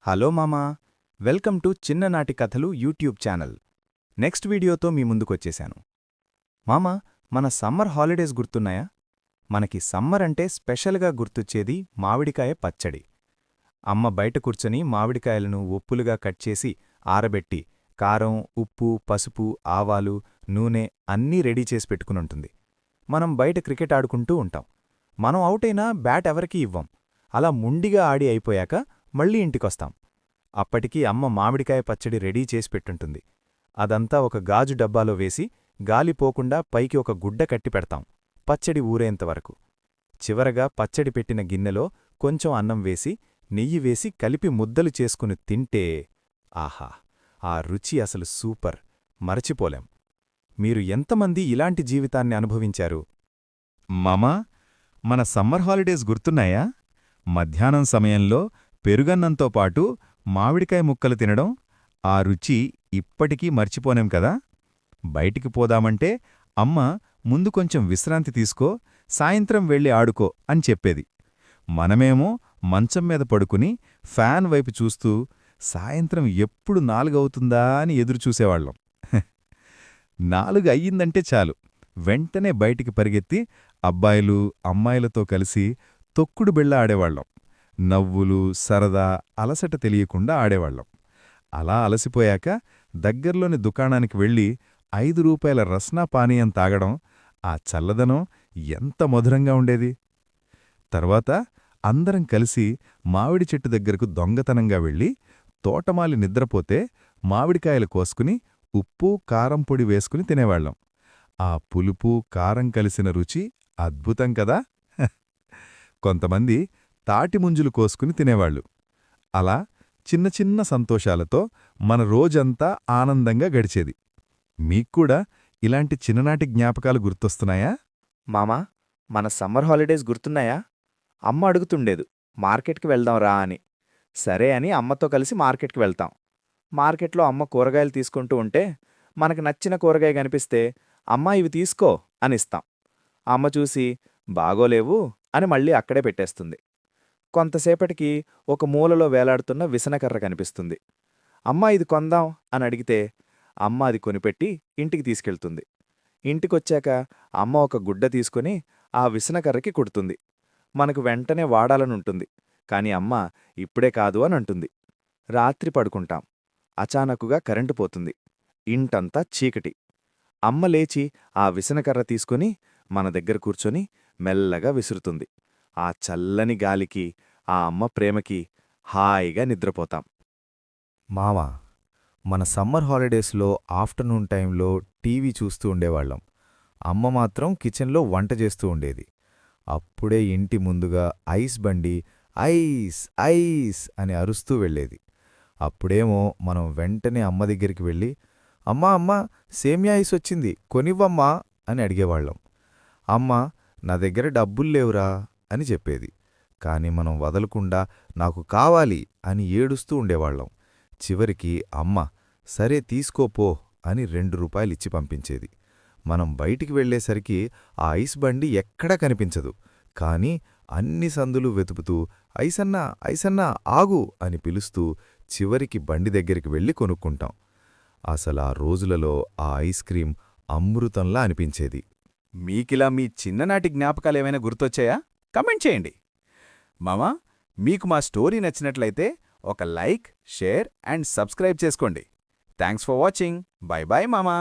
Hello మామా, welcome to చిన్ననాటి కథలు యూట్యూబ్ ఛానల్. నెక్స్ట్ వీడియోతో మీ ముందుకొచ్చేశాను. మామా, మన సమ్మర్ హాలిడేస్ గుర్తున్నాయా? మనకి సమ్మర్ అంటే స్పెషల్గా గుర్తొచ్చేది మామిడికాయ పచ్చడి. అమ్మ బయట కూర్చొని మామిడికాయలను ఒప్పులుగా కట్ చేసి ఆరబెట్టి కారం, ఉప్పు, పసుపు, ఆవాలు, నూనె అన్నీ రెడీ చేసి పెట్టుకునుంటుంది. మనం బయట క్రికెట్ ఆడుకుంటూ ఉంటాం. మనం అవుటైనా బ్యాట్ ఎవరికీ ఇవ్వం. అలా ముండిగా ఆడి అయిపోయాక మళ్ళీ ఇంటికొస్తాం. అప్పటికి అమ్మ మామిడికాయ పచ్చడి రెడీ చేసి పెట్టుంటుంది. అదంతా ఒక గాజు డబ్బాలో వేసి గాలిపోకుండా పైకి ఒక గుడ్డ కట్టి పెడతాం, పచ్చడి ఊరేంతవరకు. చివరగా పచ్చడి పెట్టిన గిన్నెలో కొంచెం అన్నం వేసి నెయ్యి వేసి కలిపి ముద్దలు చేసుకుని తింటే ఆహా, ఆ రుచి అసలు సూపర్, మరచిపోలేం. మీరు ఎంతమంది ఇలాంటి జీవితాన్ని అనుభవించారు? మామా, మన సమ్మర్ హాలిడేస్ గుర్తున్నాయా? మధ్యాహ్నం సమయంలో పెరుగన్నంతో పాటు మామిడికాయ ముక్కలు తినడం, ఆ రుచి ఇప్పటికీ మర్చిపోనేం కదా. బయటికి పోదామంటే అమ్మ ముందు కొంచెం విశ్రాంతి తీసుకో, సాయంత్రం వెళ్ళి ఆడుకో అని చెప్పేది. మనమేమో మంచం మీద పడుకుని ఫ్యాన్ వైపు చూస్తూ సాయంత్రం ఎప్పుడు 4 అవుతుందా అని ఎదురుచూసేవాళ్లం. 4 అయ్యిందంటే చాలు, వెంటనే బయటికి పరిగెత్తి అబ్బాయిలు, అమ్మాయిలతో కలిసి తొక్కుడు బిళ్ళ ఆడేవాళ్లం. నవ్వులు, సరదా, అలసట తెలియకుండా ఆడేవాళ్లం. అలా అలసిపోయాక దగ్గర్లోని దుకాణానికి వెళ్ళి 5 రూపాయల రస్నా పానీయం తాగడం, ఆ చల్లదనం ఎంత మధురంగా ఉండేది. తర్వాత అందరం కలిసి మామిడి చెట్టు దగ్గరకు దొంగతనంగా వెళ్ళి తోటమాలి నిద్రపోతే మామిడికాయలు కోసుకుని ఉప్పు, కారం పొడి వేసుకుని తినేవాళ్లం. ఆ పులుపు, కారం కలిసిన రుచి అద్భుతం కదా. కొంతమంది తాటిముంజులు కోసుకుని తినేవాళ్లు. అలా చిన్న చిన్న సంతోషాలతో మన రోజంతా ఆనందంగా గడిచేది. మీక్కూడా ఇలాంటి చిన్ననాటి జ్ఞాపకాలు గుర్తొస్తున్నాయా? మామా, మన సమ్మర్ హాలిడేస్ గుర్తున్నాయా? అమ్మ అడుగుతుండేదు, మార్కెట్కి వెళ్దాం రా అని. సరే అని అమ్మతో కలిసి మార్కెట్కి వెళ్తాం. మార్కెట్లో అమ్మ కూరగాయలు తీసుకుంటూ ఉంటే మనకు నచ్చిన కూరగాయ కనిపిస్తే అమ్మా ఇవి తీసుకో అనిస్తాం. అమ్మ చూసి బాగోలేవు అని మళ్ళీ అక్కడే పెట్టేస్తుంది. కొంతసేపటికి ఒక మూలలో వేలాడుతున్న విసనకర్ర కనిపిస్తుంది. అమ్మా ఇది కొందాం అని అడిగితే అమ్మ అది కొనిపెట్టి ఇంటికి తీసుకెళ్తుంది. ఇంటికొచ్చాక అమ్మ ఒక గుడ్డ తీసుకుని ఆ విసనకర్రకి కుడుతుంది. మనకు వెంటనే వాడాలనుంటుంది, కాని అమ్మ ఇప్పుడే కాదు అనంటుంది. రాత్రి పడుకుంటాం. అచానకుగా కరెంటు పోతుంది. ఇంటంతా చీకటి. అమ్మ లేచి ఆ విసనకర్ర తీసుకుని మన దగ్గర కూర్చొని మెల్లగా విసురుతుంది. ఆ చల్లని గాలికి, ఆ అమ్మ ప్రేమకి హాయిగా నిద్రపోతాం. మావా, మన సమ్మర్ హాలిడేస్లో ఆఫ్టర్నూన్ టైంలో టీవీ చూస్తూ ఉండేవాళ్లం. అమ్మ మాత్రం కిచెన్లో వంట చేస్తూ ఉండేది. అప్పుడే ఇంటి ముందుగా ఐస్ బండి ఐస్ ఐస్ అని అరుస్తూ వెళ్ళేది. అప్పుడేమో మనం వెంటనే అమ్మ దగ్గరికి వెళ్ళి అమ్మా అమ్మా, సేమ్యా ఐస్ వచ్చింది, కొనివ్వమ్మా అని అడిగేవాళ్లం. అమ్మ నా దగ్గర డబ్బుల్లేవురా అని చెప్పేది. కాని మనం వదలకుండా నాకు కావాలి అని ఏడుస్తూ ఉండేవాళ్లం. చివరికి అమ్మ సరే తీసుకోపో అని 2 రూపాయలిచ్చి పంపించేది. మనం బయటికి వెళ్లేసరికి ఆ ఐస్ బండి ఎక్కడా కనిపించదు. కాని అన్ని సందులు వెతుకుతూ ఐసన్నా ఐసన్నా ఆగు అని పిలుస్తూ చివరికి బండి దగ్గరికి వెళ్ళి కొనుక్కుంటాం. అసలా రోజులలో ఆ ఐస్ క్రీం అమృతంలా అనిపించేది. మీకిలా మీ చిన్ననాటి జ్ఞాపకాలేమైనా గుర్తొచ్చాయా? కమెంట్ చేయండి. మామా, మీకు మా స్టోరీ నచ్చినట్లయితే ఒక లైక్, షేర్ అండ్ సబ్స్క్రైబ్ చేసుకోండి. Thanks for watching. Bye bye మామా.